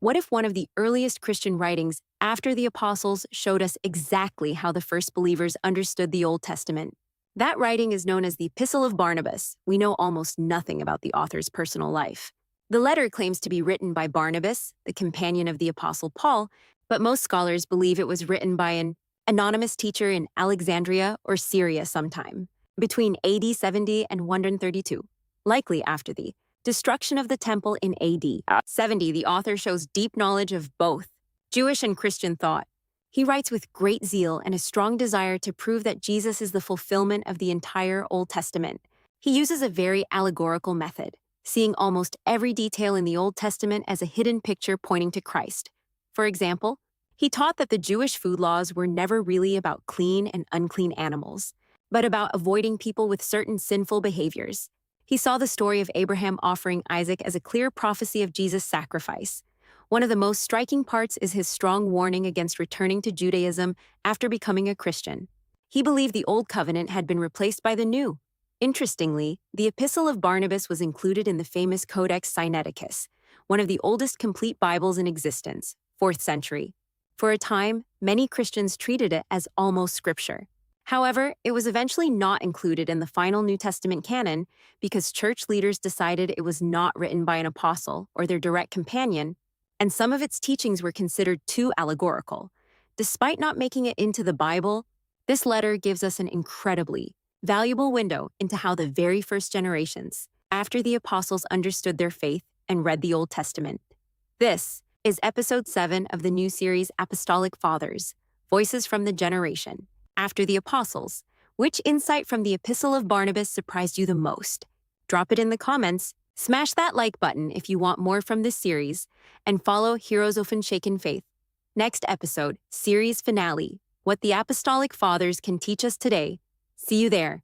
What if one of the earliest Christian writings after the apostles showed us exactly how the first believers understood the Old Testament? That writing is known as the Epistle of Barnabas. We know almost nothing about the author's personal life. The letter claims to be written by Barnabas, the companion of the Apostle Paul, but most scholars believe it was written by an anonymous teacher in Alexandria or Syria sometime, between AD 70 and 132, likely after the destruction of the temple in AD 70. The author shows deep knowledge of both Jewish and Christian thought. He writes with great zeal and a strong desire to prove that Jesus is the fulfillment of the entire Old Testament. He uses a very allegorical method, seeing almost every detail in the Old Testament as a hidden picture pointing to Christ. For example, he taught that the Jewish food laws were never really about clean and unclean animals, but about avoiding people with certain sinful behaviors. He saw the story of Abraham offering Isaac as a clear prophecy of Jesus' sacrifice. One of the most striking parts is his strong warning against returning to Judaism after becoming a Christian. He believed the Old Covenant had been replaced by the New. Interestingly, the Epistle of Barnabas was included in the famous Codex Sinaiticus, one of the oldest complete Bibles in existence, 4th century. For a time, many Christians treated it as almost scripture. However, it was eventually not included in the final New Testament canon because church leaders decided it was not written by an apostle or their direct companion, and some of its teachings were considered too allegorical. Despite not making it into the Bible, this letter gives us an incredibly valuable window into how the very first generations, after the apostles understood their faith and read the Old Testament. This is Episode 7 of the new series Apostolic Fathers, Voices from the Generation, After the Apostles. Which insight from the Epistle of Barnabas surprised you the most? Drop it in the comments. Smash that like button if you want more from this series, and follow Heroes of Unshaken Faith. Next episode, series finale, What the Apostolic Fathers Can Teach Us Today. See you there.